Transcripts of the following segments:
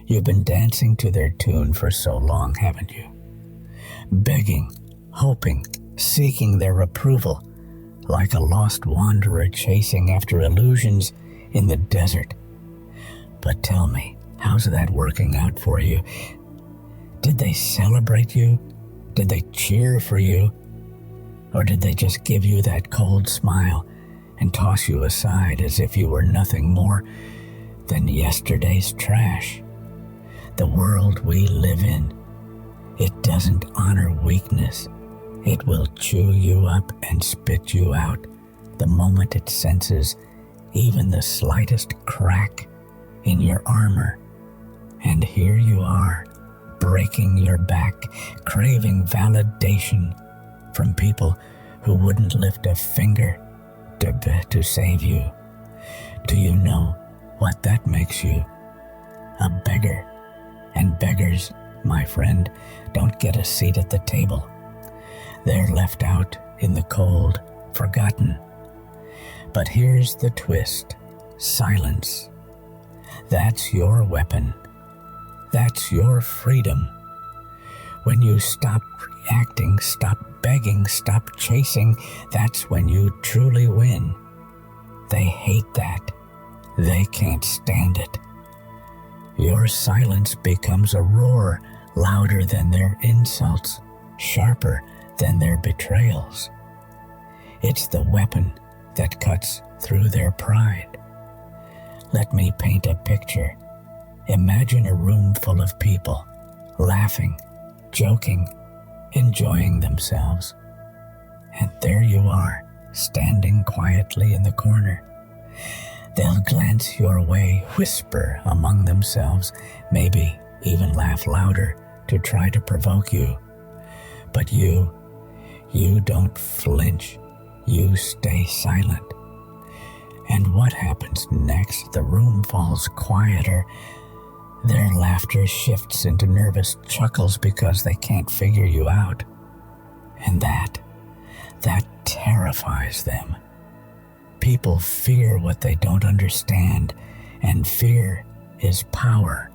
You've been dancing to their tune for so long, haven't you? Begging, hoping, seeking their approval, like a lost wanderer chasing after illusions in the desert. But tell me, how's that working out for you? Did they celebrate you? Did they cheer for you? Or did they just give you that cold smile and toss you aside as if you were nothing more than yesterday's trash? The world we live in, it doesn't honor weakness. It will chew you up and spit you out the moment it senses even the slightest crack in your armor. And here you are, breaking your back, craving validation from people who wouldn't lift a finger to save you. Do you know what that makes you? A beggar. And beggars, my friend, don't get a seat at the table. They're left out in the cold, forgotten. But here's the twist: silence. That's your weapon. That's your freedom. When you stop reacting, stop begging, stop chasing, that's when you truly win. They hate that. They can't stand it. Your silence becomes a roar, louder than their insults, sharper than their betrayals. It's the weapon that cuts through their pride. Let me paint a picture. Imagine a room full of people, laughing, joking, enjoying themselves. And there you are, standing quietly in the corner. They'll glance your way, whisper among themselves, maybe even laugh louder to try to provoke you. But you don't flinch. You stay silent. And what happens next? The room falls quieter. Their laughter shifts into nervous chuckles because they can't figure you out. And that terrifies them. People fear what they don't understand, and fear is power.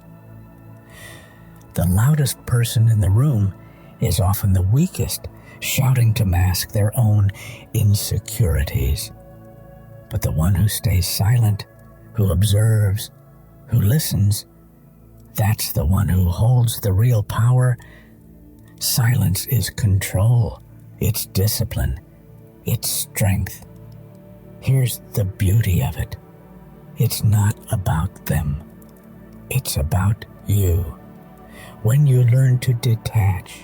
The loudest person in the room is often the weakest, shouting to mask their own insecurities. But the one who stays silent, who observes, who listens, that's the one who holds the real power. Silence is control, it's discipline, it's strength. Here's the beauty of it. It's not about them. It's about you. When you learn to detach,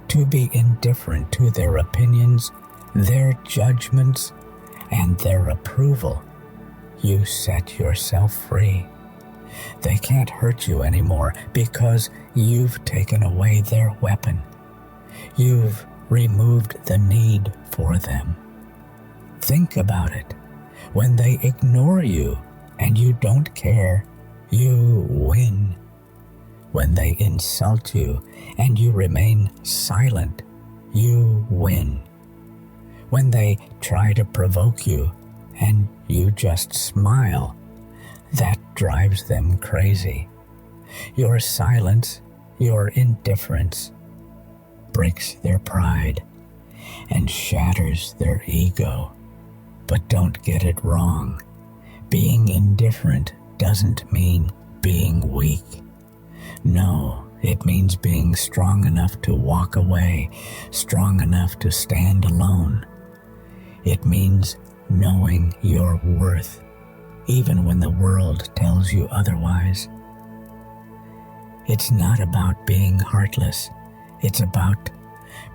to be indifferent to their opinions, their judgments, and their approval, you set yourself free. They can't hurt you anymore because you've taken away their weapon. You've removed the need for them. Think about it. When they ignore you and you don't care, you win. When they insult you and you remain silent, you win. When they try to provoke you and you just smile, that drives them crazy. Your silence, your indifference, breaks their pride and shatters their ego. But don't get it wrong. Being indifferent doesn't mean being weak. No, it means being strong enough to walk away, strong enough to stand alone. It means knowing your worth, even when the world tells you otherwise. It's not about being heartless. It's about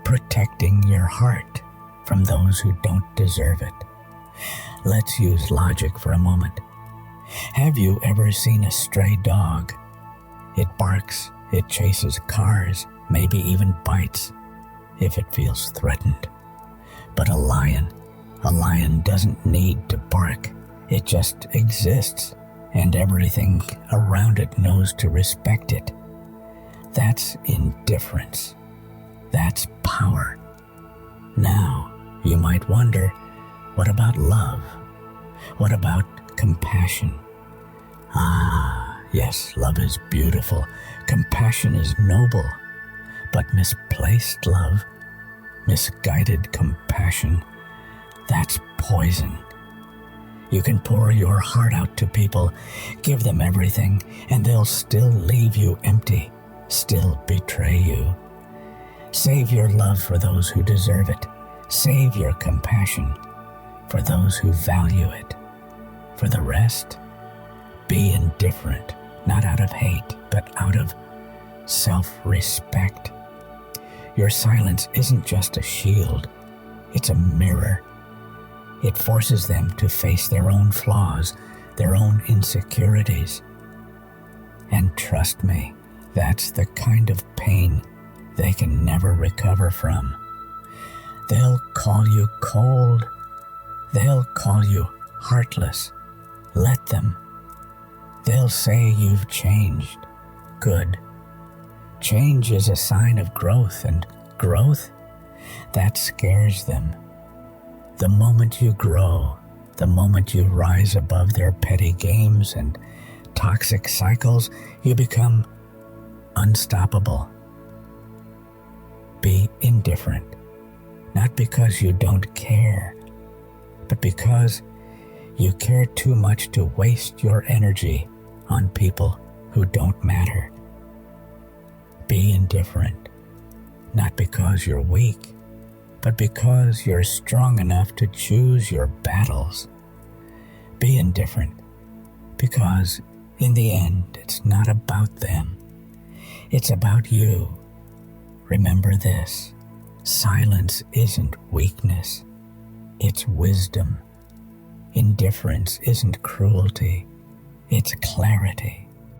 protecting your heart from those who don't deserve it. Let's use logic for a moment. Have you ever seen a stray dog? It barks, it chases cars, maybe even bites if it feels threatened. But a lion doesn't need to bark. It just exists, and everything around it knows to respect it. That's indifference. That's power. Now, you might wonder, what about love? What about compassion? Yes, love is beautiful. Compassion is noble. But misplaced love, misguided compassion, that's poison. You can pour your heart out to people, give them everything, and they'll still leave you empty, still betray you. Save your love for those who deserve it. Save your compassion for those who value it. For the rest, be indifferent, not out of hate, but out of self-respect. Your silence isn't just a shield, it's a mirror. It forces them to face their own flaws, their own insecurities. And trust me, that's the kind of pain they can never recover from. They'll call you cold. They'll call you heartless. Let them. They'll say you've changed. Good. Change is a sign of growth, and growth, that scares them. The moment you grow, the moment you rise above their petty games and toxic cycles, you become unstoppable. Be indifferent, not because you don't care, but because you care too much to waste your energy on people who don't matter. Be indifferent, not because you're weak, but because you're strong enough to choose your battles. Be indifferent, because in the end, it's not about them. It's about you. Remember this, silence isn't weakness, it's wisdom. Indifference isn't cruelty, it's clarity.